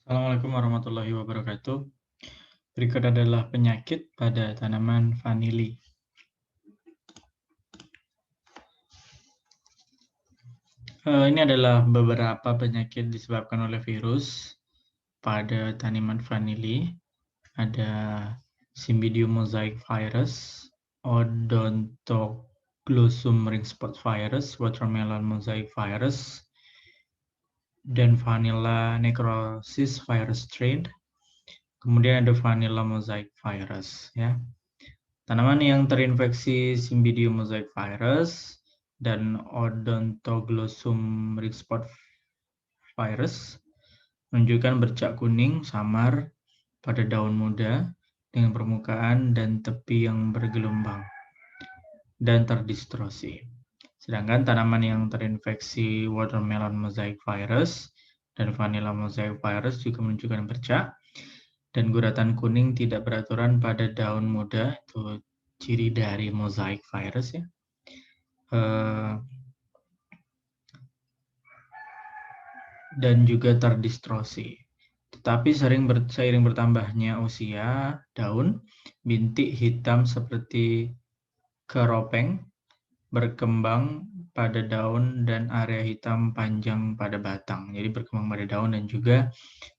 Assalamualaikum warahmatullahi wabarakatuh. Berikut adalah penyakit pada tanaman vanili. Ini adalah beberapa penyakit disebabkan oleh virus pada tanaman vanili. Ada Cymbidium mosaic virus, Odontoglossum ring spot virus, watermelon mosaic virus, dan Vanilla necrosis virus strain. Kemudian ada Vanilla mosaic virus, ya. Tanaman yang terinfeksi Cymbidium mosaic virus dan Odontoglossum ring spot virus menunjukkan bercak kuning samar pada daun muda dengan permukaan dan tepi yang bergelombang dan terdistorsi. Sedangkan tanaman yang terinfeksi watermelon mosaic virus dan vanilla mosaic virus juga menunjukkan bercak dan guratan kuning tidak beraturan pada daun muda, itu ciri dari mosaic virus, ya. Dan juga terdistorsi. Tetapi seiring bertambahnya usia daun, bintik hitam seperti keropeng berkembang pada daun dan area hitam panjang pada batang. Jadi berkembang pada daun dan juga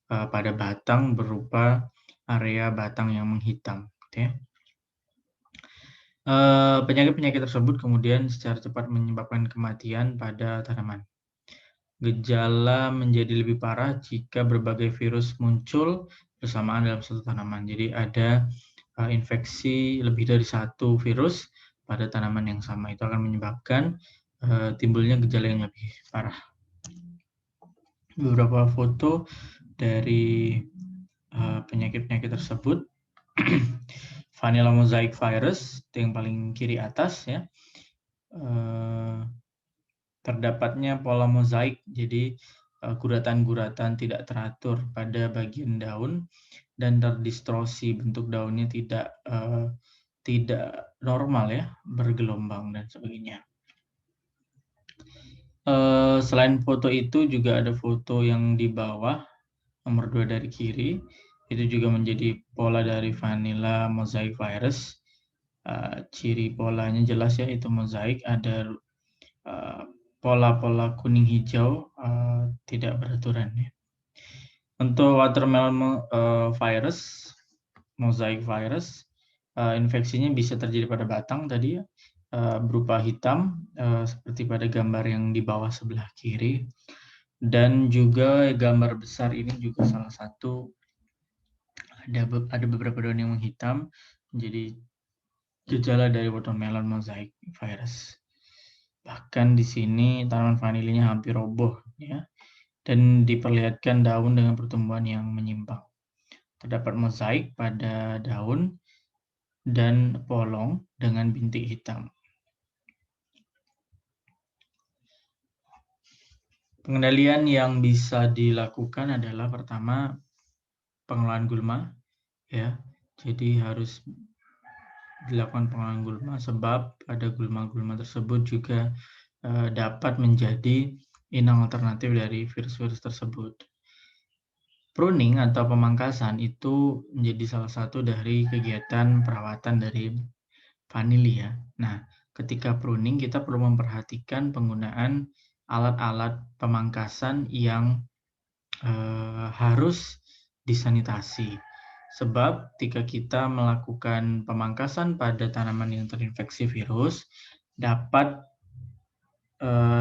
pada batang berupa area batang yang menghitam. Okay. Penyakit-penyakit tersebut kemudian secara cepat menyebabkan kematian pada tanaman. Gejala menjadi lebih parah jika berbagai virus muncul bersamaan dalam satu tanaman. Jadi ada infeksi lebih dari satu virus pada tanaman yang sama. Itu akan menyebabkan timbulnya gejala yang lebih parah. Beberapa foto dari penyakit-penyakit tersebut. Vanilla mosaic virus, itu yang paling kiri atas, ya. Terdapatnya pola mozaik, jadi guratan-guratan tidak teratur pada bagian daun dan terdistorsi, bentuk daunnya tidak normal, ya, bergelombang dan sebagainya. Selain foto itu juga ada foto yang di bawah, nomor 2 dari kiri, itu juga menjadi pola dari vanilla mosaic virus. Ciri polanya jelas, ya, itu mozaik, ada pola-pola kuning hijau tidak beraturan, ya. Untuk watermelon virus, mosaic virus, infeksinya bisa terjadi pada batang tadi, ya, berupa hitam seperti pada gambar yang di bawah sebelah kiri, dan juga gambar besar ini juga salah satu, ada beberapa daun yang menghitam, jadi gejala dari watermelon mosaic virus. Bahkan di sini tanaman vanilinya hampir roboh, ya, dan diperlihatkan daun dengan pertumbuhan yang menyimpang. Terdapat mozaik pada daun dan polong dengan bintik hitam. Pengendalian yang bisa dilakukan adalah pertama pengelolaan gulma, ya. Jadi harus dilakukan pengelolaan gulma sebab pada gulma-gulma tersebut juga dapat menjadi inang alternatif dari virus-virus tersebut. Pruning atau pemangkasan itu menjadi salah satu dari kegiatan perawatan dari vanili, ya. Nah, ketika pruning kita perlu memperhatikan penggunaan alat-alat pemangkasan yang harus disanitasi. Sebab ketika kita melakukan pemangkasan pada tanaman yang terinfeksi virus, dapat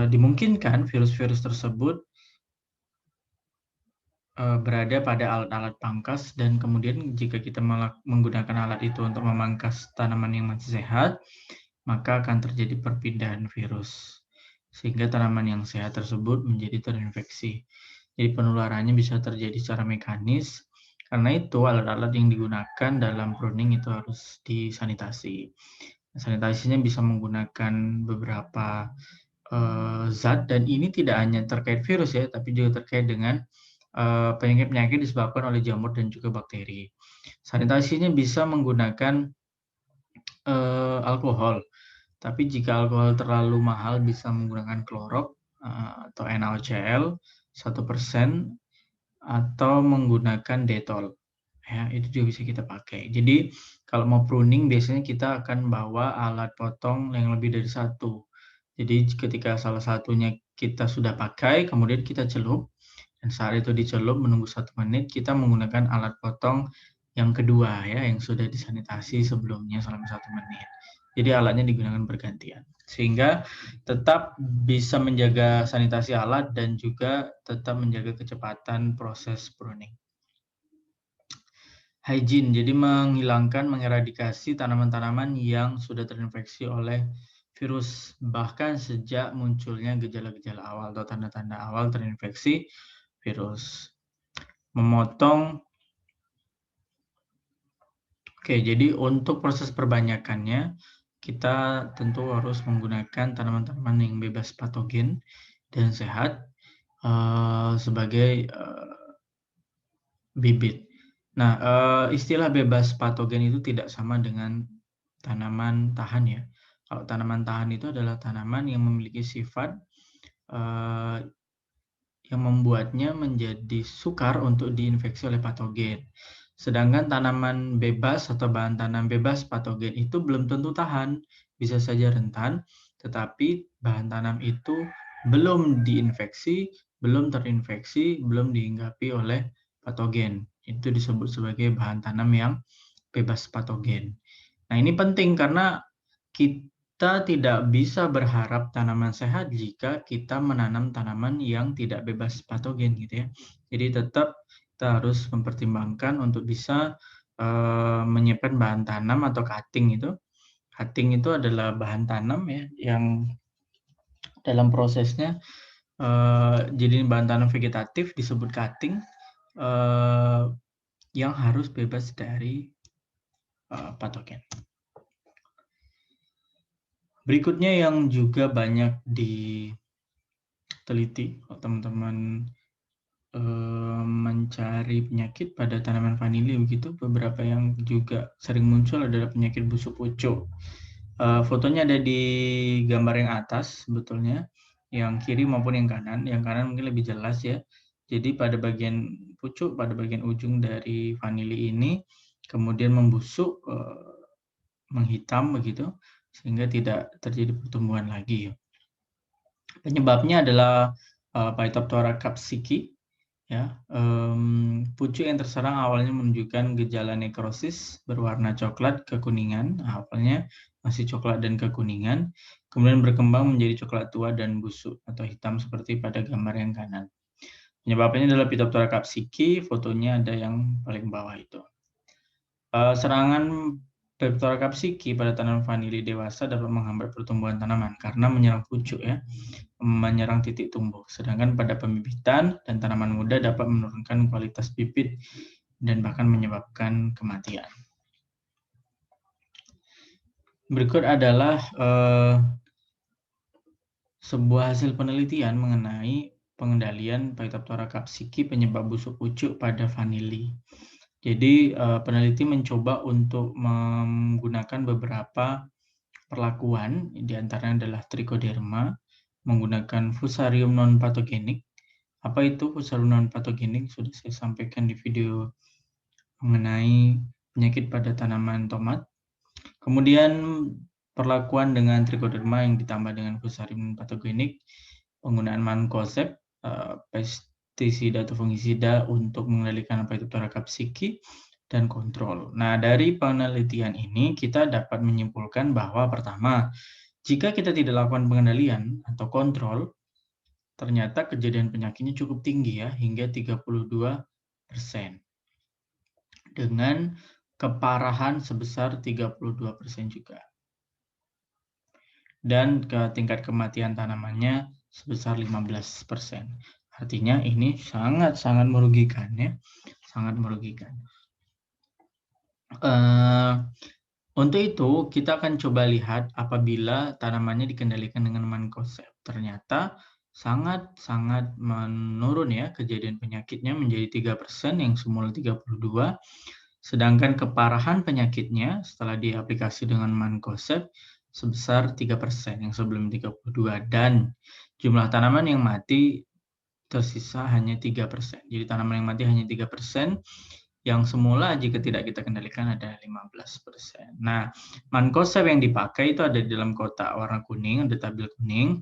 dimungkinkan virus-virus tersebut berada pada alat-alat pangkas, dan kemudian jika kita menggunakan alat itu untuk memangkas tanaman yang masih sehat, maka akan terjadi perpindahan virus, sehingga tanaman yang sehat tersebut menjadi terinfeksi. Jadi penularannya bisa terjadi secara mekanis, karena itu alat-alat yang digunakan dalam pruning itu harus disanitasi. Sanitasinya bisa menggunakan beberapa zat, dan ini tidak hanya terkait virus, ya, tapi juga terkait dengan penyakit-penyakit disebabkan oleh jamur dan juga bakteri. Sanitasinya bisa menggunakan alkohol, tapi jika alkohol terlalu mahal bisa menggunakan klorok atau NaOCl 1%, atau menggunakan detol. Ya, itu juga bisa kita pakai. Jadi kalau mau pruning biasanya kita akan bawa alat potong yang lebih dari satu. Jadi ketika salah satunya kita sudah pakai, kemudian kita celup, dan saat itu dicelup menunggu 1 menit, kita menggunakan alat potong yang kedua ya, yang sudah disanitasi sebelumnya selama 1 menit. Jadi alatnya digunakan bergantian. Sehingga tetap bisa menjaga sanitasi alat dan juga tetap menjaga kecepatan proses pruning. Hygiene, jadi menghilangkan, mengeradikasi tanaman-tanaman yang sudah terinfeksi oleh virus, bahkan sejak munculnya gejala-gejala awal atau tanda-tanda awal terinfeksi virus. Memotong, oke, jadi untuk proses perbanyakannya, kita tentu harus menggunakan tanaman-tanaman yang bebas patogen dan sehat sebagai bibit. Nah, istilah bebas patogen itu tidak sama dengan tanaman tahan ya. Kalau tanaman tahan itu adalah tanaman yang memiliki sifat yang membuatnya menjadi sukar untuk diinfeksi oleh patogen. Sedangkan tanaman bebas atau bahan tanam bebas patogen itu belum tentu tahan, bisa saja rentan, tetapi bahan tanam itu belum diinfeksi, belum terinfeksi, belum dihinggapi oleh patogen. Itu disebut sebagai bahan tanam yang bebas patogen. Nah, ini penting karena kita tidak bisa berharap tanaman sehat jika kita menanam tanaman yang tidak bebas patogen gitu ya. Jadi tetap kita harus mempertimbangkan untuk bisa menyiapkan bahan tanam atau cutting itu. Cutting itu adalah bahan tanam ya yang dalam prosesnya jadi bahan tanam vegetatif disebut cutting yang harus bebas dari patogen. Berikutnya yang juga banyak diteliti, kalau teman-teman mencari penyakit pada tanaman vanili begitu, beberapa yang juga sering muncul adalah penyakit busuk pucuk. Fotonya ada di gambar yang atas sebetulnya, yang kiri maupun yang kanan. Yang kanan mungkin lebih jelas ya. Jadi pada bagian pucuk, pada bagian ujung dari vanili ini, kemudian membusuk, menghitam begitu, sehingga tidak terjadi pertumbuhan lagi. Penyebabnya adalah Phytophthora capsicum, ya. Pucuk yang terserang awalnya menunjukkan gejala nekrosis berwarna coklat kekuningan, awalnya masih coklat dan kekuningan, kemudian berkembang menjadi coklat tua dan busuk atau hitam seperti pada gambar yang kanan. Penyebabnya adalah Phytophthora capsicum, fotonya ada yang paling bawah itu. Serangan Phytophthora capsicum pada tanaman vanili dewasa dapat menghambat pertumbuhan tanaman karena menyerang pucuk ya, menyerang titik tumbuh. Sedangkan pada pembibitan dan tanaman muda dapat menurunkan kualitas bibit dan bahkan menyebabkan kematian. Berikut adalah sebuah hasil penelitian mengenai pengendalian Phytophthora capsicum penyebab busuk pucuk pada vanili. Jadi peneliti mencoba untuk menggunakan beberapa perlakuan, diantaranya adalah trichoderma, menggunakan fusarium non-patogenik. Apa itu fusarium non-patogenik? Sudah saya sampaikan di video mengenai penyakit pada tanaman tomat. Kemudian perlakuan dengan trichoderma yang ditambah dengan fusarium non-patogenik, penggunaan mancozeb, pestisida atau fungisida untuk mengendalikan Phytophthora capsicum, dan kontrol. Nah, dari penelitian ini kita dapat menyimpulkan bahwa pertama, jika kita tidak lakukan pengendalian atau kontrol, ternyata kejadian penyakitnya cukup tinggi ya, hingga 32%. Dengan keparahan sebesar 32% juga. Dan tingkat kematian tanamannya sebesar 15%. Artinya ini sangat-sangat merugikan ya, sangat merugikan. Untuk itu kita akan coba lihat apabila tanamannya dikendalikan dengan mancozeb. Ternyata sangat-sangat menurun ya kejadian penyakitnya menjadi 3% yang semula 32. Sedangkan keparahan penyakitnya setelah diaplikasi dengan mancozeb sebesar 3% yang sebelum 32, dan jumlah tanaman yang mati tersisa hanya 3%. Jadi tanaman yang mati hanya 3%, yang semula jika tidak kita kendalikan ada 15%. Nah, mankoseb yang dipakai itu ada di dalam kotak warna kuning, ada tabel kuning,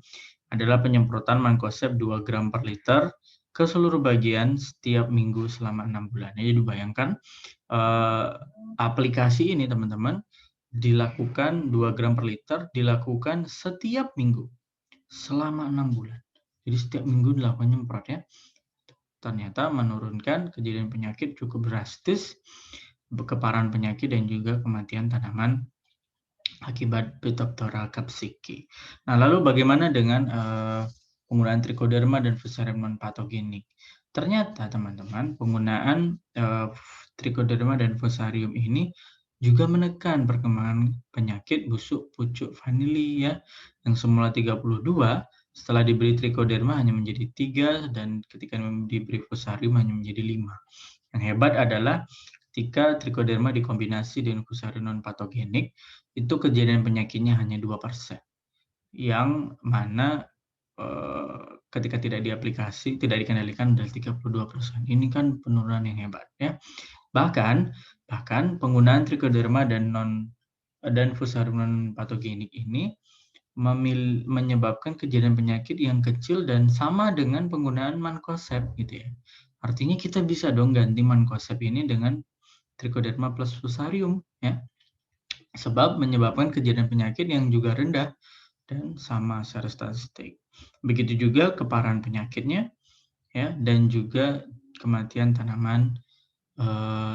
adalah penyemprotan mankoseb 2 gram per liter ke seluruh bagian setiap minggu selama 6 bulan. Jadi bayangkan aplikasi ini teman-teman dilakukan 2 gram per liter, dilakukan setiap minggu selama 6 bulan. Jadi setiap minggu dilakukan nyemprot ya. Ternyata menurunkan kejadian penyakit cukup drastis, keparahan penyakit dan juga kematian tanaman akibat Phytophthora capsicum. Nah, lalu bagaimana dengan penggunaan Trichoderma dan Fusarium non-patogenik? Ternyata teman-teman, penggunaan Trichoderma dan Fusarium ini juga menekan perkembangan penyakit busuk pucuk vanili ya, yang semula 32 setelah diberi Trichoderma hanya menjadi 3 dan ketika diberi Fusarium hanya menjadi 5. Yang hebat adalah ketika Trichoderma dikombinasi dengan Fusarium non-patogenik, itu kejadian penyakitnya hanya 2%. Yang mana ketika tidak diaplikasi, tidak dikendalikan dari 32%. Ini kan penurunan yang hebat ya. Bahkan penggunaan Trichoderma dan Fusarium non-patogenik ini menyebabkan kejadian penyakit yang kecil dan sama dengan penggunaan mankoseb gitu ya. Artinya kita bisa dong ganti mankoseb ini dengan Trichoderma plus Fusarium ya. Sebab menyebabkan kejadian penyakit yang juga rendah dan sama secara statistik. Begitu juga keparahan penyakitnya ya, dan juga kematian tanaman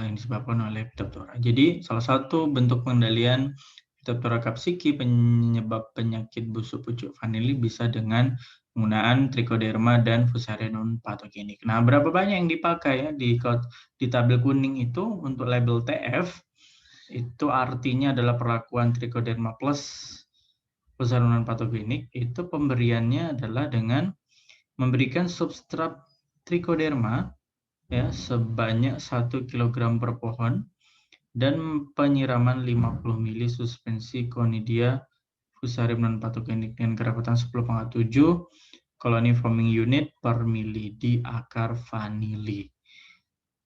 yang disebabkan oleh Phytophthora. Jadi salah satu bentuk pengendalian Phytophthora capsicum penyebab penyakit busuk pucuk vanili bisa dengan penggunaan Trichoderma dan Fusarium non-patogenik. Nah, berapa banyak yang dipakai ya di tabel kuning itu untuk label TF itu artinya adalah perlakuan Trichoderma plus Fusarium non-patogenik itu pemberiannya adalah dengan memberikan substrat Trichoderma ya sebanyak 1 kg per pohon dan penyiraman 50 ml suspensi Conidia Fusarium non-patogenik dengan kerapatan 10,7 koloni forming unit per mili di akar vanili.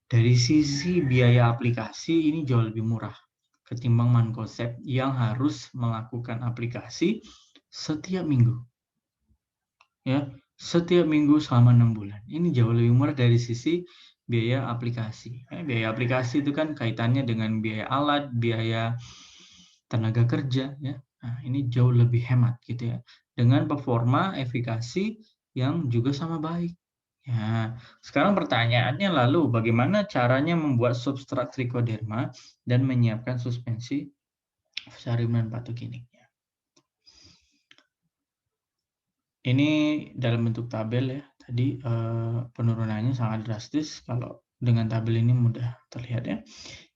Dari sisi biaya aplikasi ini jauh lebih murah ketimbang mankoseb yang harus melakukan aplikasi setiap minggu. Ya, setiap minggu selama 6 bulan. Ini jauh lebih murah dari sisi biaya aplikasi. Biaya aplikasi itu kan kaitannya dengan biaya alat, biaya tenaga kerja ya. Nah, ini jauh lebih hemat gitu ya. Dengan performa efikasi yang juga sama baik. Ya, sekarang pertanyaannya lalu bagaimana caranya membuat substrat Trichoderma dan menyiapkan suspensi Fusarium non-patogeniknya. Ini dalam bentuk tabel ya. Tadi penurunannya sangat drastis. Kalau dengan tabel ini mudah terlihat ya.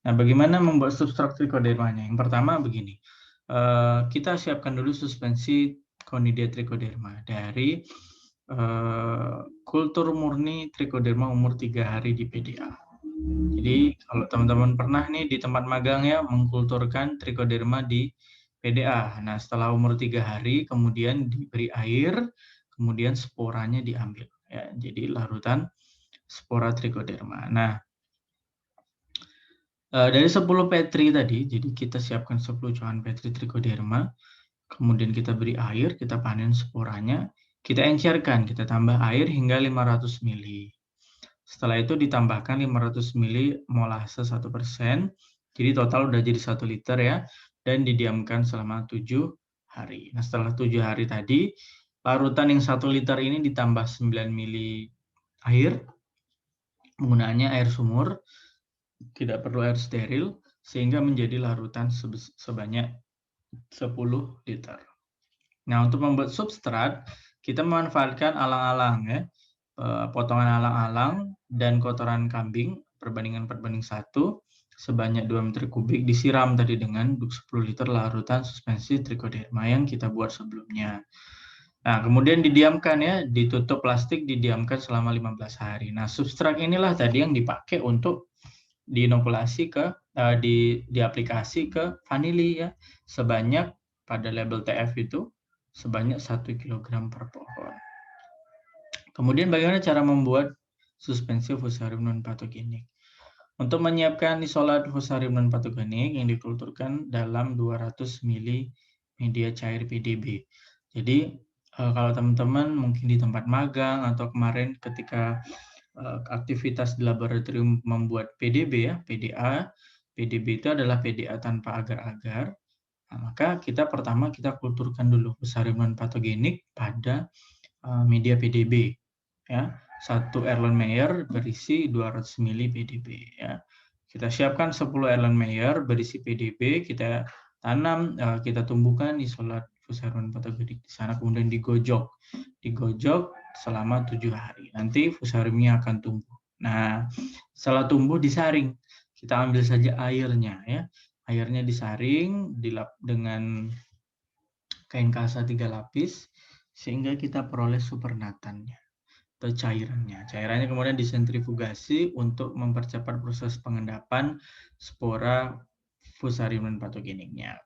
Nah, bagaimana membuat substrat Trichodermanya? Yang pertama begini. Kita siapkan dulu suspensi Conidia Trichoderma dari kultur murni Trichoderma umur 3 hari di PDA. Jadi kalau teman-teman pernah nih di tempat magang ya mengkulturkan Trichoderma di PDA. Nah, setelah umur 3 hari kemudian diberi air, kemudian sporanya diambil ya. Jadi larutan spora Trichoderma. Nah, dari 10 petri tadi, jadi kita siapkan 10 cuan petri Trichoderma, kemudian kita beri air, kita panen sporanya, kita encerkan, kita tambah air hingga 500 ml. Setelah itu ditambahkan 500 ml molase 1%, jadi total udah jadi 1 liter ya, dan didiamkan selama 7 hari. Nah, setelah 7 hari tadi, larutan yang 1 liter ini ditambah 9 ml air, penggunaannya air sumur, tidak perlu air steril, sehingga menjadi larutan sebanyak 10 liter. Nah, untuk membuat substrat, kita memanfaatkan alang-alang ya, potongan alang-alang dan kotoran kambing perbandingan 1 sebanyak 2 meter kubik disiram tadi dengan 10 liter larutan suspensi Trichoderma yang kita buat sebelumnya. Nah, kemudian didiamkan ya, ditutup plastik, didiamkan selama 15 hari. Nah, substrat inilah tadi yang dipakai untuk diinokulasi ke diaplikasi ke vanili ya, sebanyak pada label TF itu sebanyak 1 kg per pohon. Kemudian bagaimana cara membuat suspensi fusarium non patogenik? Untuk menyiapkan isolat fusarium non patogenik yang dikulturkan dalam 200 ml media cair PDB. Jadi kalau teman-teman mungkin di tempat magang atau kemarin ketika aktivitas di laboratorium membuat PDB ya, PDA. PDB itu adalah PDA tanpa agar-agar. Nah, maka pertama kita kulturkan dulu fusarium non patogenik pada media PDB ya. 1 Erlenmeyer berisi 200 ml PDB ya. Kita siapkan 10 Erlenmeyer berisi PDB, kita tanam, kita tumbuhkan isolat fusarium patogenik di sana, kemudian digojok selama 7 hari. Nanti fusariumnya akan tumbuh. Nah, setelah tumbuh disaring. Kita ambil saja airnya ya. Airnya disaring, dilap dengan kain kasa 3 lapis sehingga kita peroleh supernatannya atau cairannya. Cairannya kemudian disentrifugasi untuk mempercepat proses pengendapan spora fusarium non patogeniknya.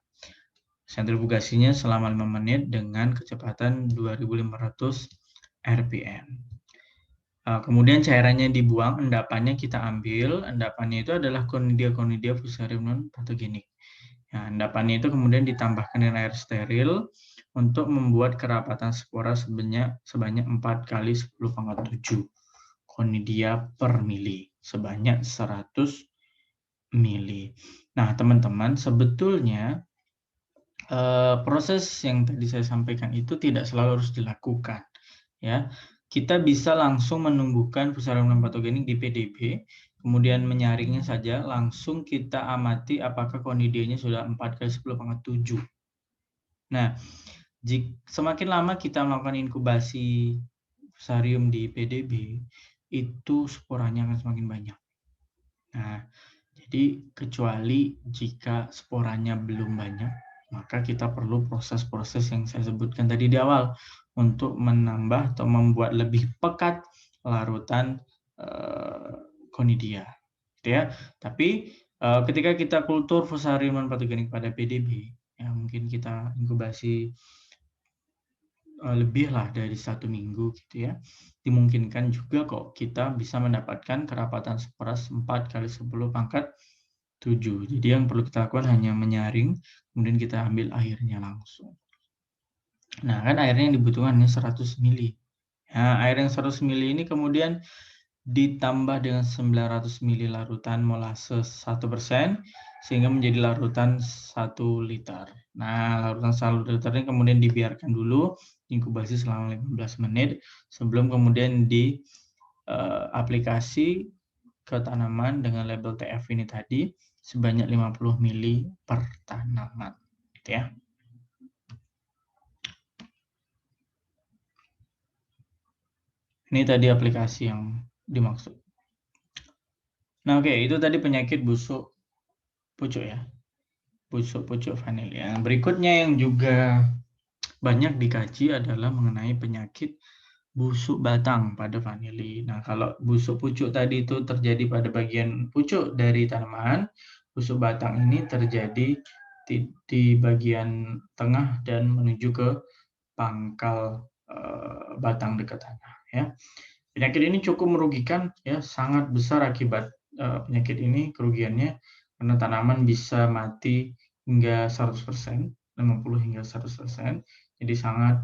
Sentrifugasinya selama 5 menit dengan kecepatan 2500 rpm. Kemudian cairannya dibuang, endapannya kita ambil. Endapannya itu adalah conidia fusarium non patogenik. Nah, endapannya itu kemudian ditambahkan dengan air steril untuk membuat kerapatan spora sebanyak 4 kali 10⁻⁷ conidia per mili, sebanyak 100 mili. Nah, teman-teman, sebetulnya proses yang tadi saya sampaikan itu tidak selalu harus dilakukan. Ya, kita bisa langsung menumbuhkan fusarium non patogenik di PDB, kemudian menyaringnya saja, langsung kita amati apakah conidianya sudah 4 kali 10⁻⁷. Nah, semakin lama kita melakukan inkubasi fusarium di PDB, itu sporanya akan semakin banyak. Nah, jadi kecuali jika sporanya belum banyak, maka kita perlu proses-proses yang saya sebutkan tadi di awal untuk menambah atau membuat lebih pekat larutan conidia. Gitu ya. Tapi ketika kita kultur fusarium non patogenik pada PDB, ya mungkin kita inkubasi lebih lah dari 1 minggu gitu ya, dimungkinkan juga kok kita bisa mendapatkan kerapatan spora 4 kali 10⁻⁷. Jadi yang perlu kita lakukan hanya menyaring, kemudian kita ambil airnya langsung. Nah, kan airnya yang dibutuhkan hanya 100 ml. Nah, air yang 100 ml ini kemudian ditambah dengan 900 ml larutan molase 1% sehingga menjadi larutan 1 liter. Nah, larutan 1 liter ini kemudian dibiarkan dulu inkubasi selama 15 menit sebelum kemudian aplikasi ke tanaman dengan label TF ini tadi sebanyak 50 ml per tanaman, gitu ya. Ini tadi aplikasi yang dimaksud. Nah, oke, itu tadi penyakit busuk pucuk ya. Busuk pucuk vanilya. Berikutnya yang juga banyak dikaji adalah mengenai penyakit busuk batang pada vanili. Nah, kalau busuk pucuk tadi itu terjadi pada bagian pucuk dari tanaman, busuk batang ini terjadi di bagian tengah dan menuju ke pangkal batang dekat tanah. Ya. Penyakit ini cukup merugikan, ya, sangat besar akibat penyakit ini kerugiannya karena tanaman bisa mati hingga 100%, 50 hingga 100%. Jadi sangat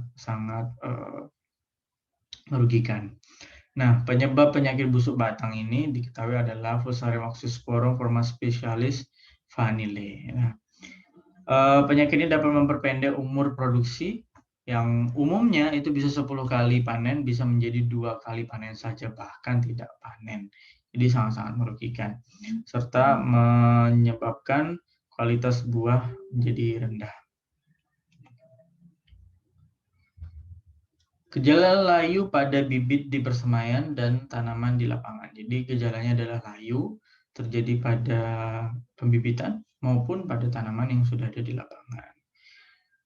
merugikan. Nah, penyebab penyakit busuk batang ini diketahui adalah Fusarium oxysporum forma specialis vanille. Nah, penyakit ini dapat memperpendek umur produksi yang umumnya itu bisa 10 kali panen, bisa menjadi 2 kali panen saja, bahkan tidak panen. Jadi sangat-sangat merugikan. Serta menyebabkan kualitas buah menjadi rendah. Gejala layu pada bibit di persemaian dan tanaman di lapangan. Jadi gejalanya adalah layu terjadi pada pembibitan maupun pada tanaman yang sudah ada di lapangan.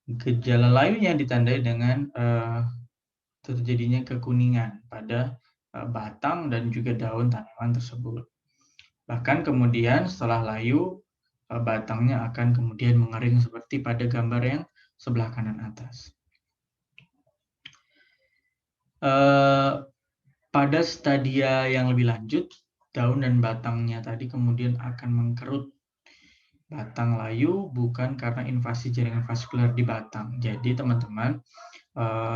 Gejala layunya ditandai dengan terjadinya kekuningan pada batang dan juga daun tanaman tersebut. Bahkan kemudian setelah layu, batangnya akan kemudian mengering seperti pada gambar yang sebelah kanan atas. Pada stadia yang lebih lanjut, daun dan batangnya tadi kemudian akan mengkerut. Batang layu bukan karena invasi jaringan vaskuler di batang. Jadi teman-teman,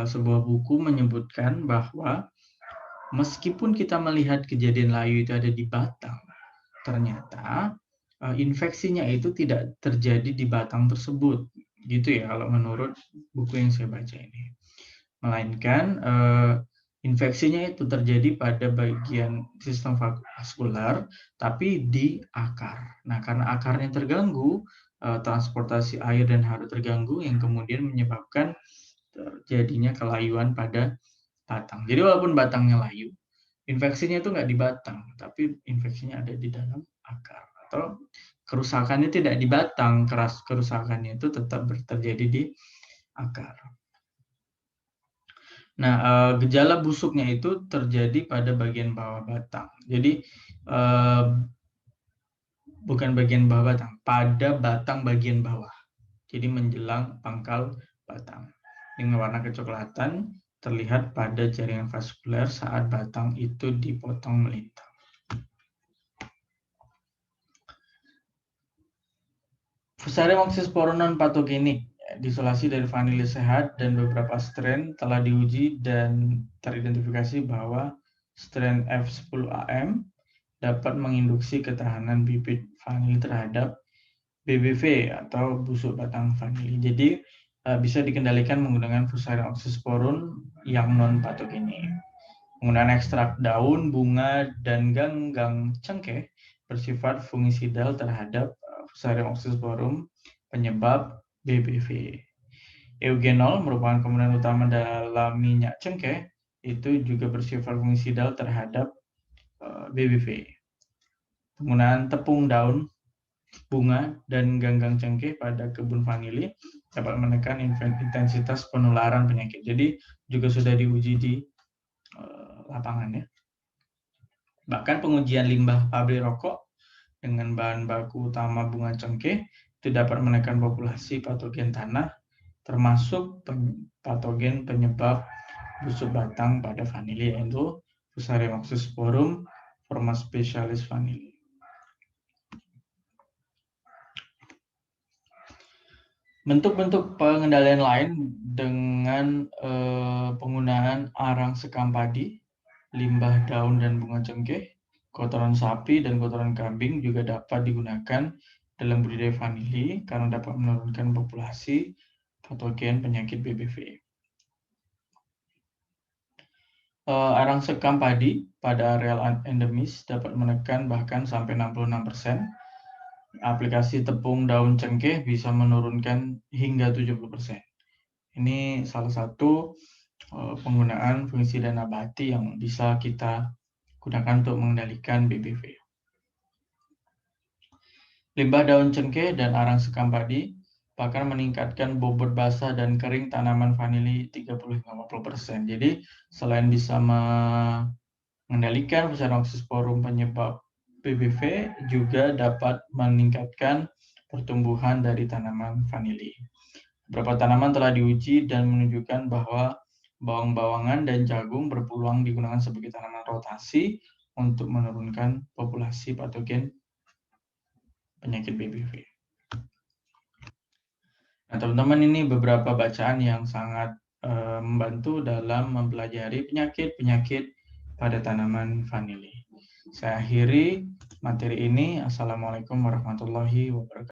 sebuah buku menyebutkan bahwa meskipun kita melihat kejadian layu itu ada di batang, ternyata infeksinya itu tidak terjadi di batang tersebut. Gitu ya kalau menurut buku yang saya baca ini. Melainkan infeksinya itu terjadi pada bagian sistem vaskular, tapi di akar. Nah, karena akarnya terganggu, transportasi air dan hara terganggu, yang kemudian menyebabkan terjadinya kelayuan pada batang. Jadi walaupun batangnya layu, infeksinya itu nggak di batang, tapi infeksinya ada di dalam akar. Atau kerusakannya tidak di batang, kerusakannya itu tetap terjadi di akar. Nah, gejala busuknya itu terjadi pada bagian bawah batang. Jadi, bukan bagian bawah batang, pada batang bagian bawah. Jadi menjelang pangkal batang. Dengan warna kecoklatan terlihat pada jaringan vaskuler saat batang itu dipotong melintang. Fusarium oxysporum non-patogenik diisolasi dari vanili sehat dan beberapa strain telah diuji dan teridentifikasi bahwa strain F10AM dapat menginduksi ketahanan bibit vanili terhadap BBV atau busuk batang vanili. Jadi bisa dikendalikan menggunakan Fusarium oxysporum yang non-patogenik. Penggunaan ekstrak daun, bunga, dan ganggang cengkeh bersifat fungisidal terhadap Fusarium oxysporum penyebab BBV. Eugenol merupakan komponen utama dalam minyak cengkeh, itu juga bersifat fungisidal terhadap BBV. Penggunaan tepung daun, bunga, dan ganggang cengkeh pada kebun vanili dapat menekan intensitas penularan penyakit. Jadi juga sudah diuji di lapangan ya. Bahkan pengujian limbah pabrik rokok dengan bahan baku utama bunga cengkeh itu dapat menekan populasi patogen tanah, termasuk patogen penyebab busuk batang pada vanili, yaitu Fusarium oxysporum forma specialis vanili. Bentuk-bentuk pengendalian lain dengan penggunaan arang sekam padi, limbah daun dan bunga cengkeh, kotoran sapi dan kotoran kambing juga dapat digunakan dalam budidaya vanili karena dapat menurunkan populasi patogen penyakit BBV. Arang sekam padi pada areal endemis dapat menekan bahkan sampai 66%. Aplikasi tepung daun cengkeh bisa menurunkan hingga 70%. Ini salah satu penggunaan fungisida nabati yang bisa kita gunakan untuk mengendalikan BBV. Limbah daun cengkeh dan arang sekam padi bahkan meningkatkan bobot basah dan kering tanaman vanili 30-50%. Jadi selain bisa mengendalikan Fusarium oxysporum penyebab BBV, juga dapat meningkatkan pertumbuhan dari tanaman vanili. Beberapa tanaman telah diuji dan menunjukkan bahwa bawang-bawangan dan jagung berpeluang digunakan sebagai tanaman rotasi untuk menurunkan populasi patogen penyakit BBV. Nah, teman-teman, ini beberapa bacaan yang sangat membantu dalam mempelajari penyakit-penyakit pada tanaman vanili. Saya akhiri materi ini. Assalamualaikum warahmatullahi wabarakatuh.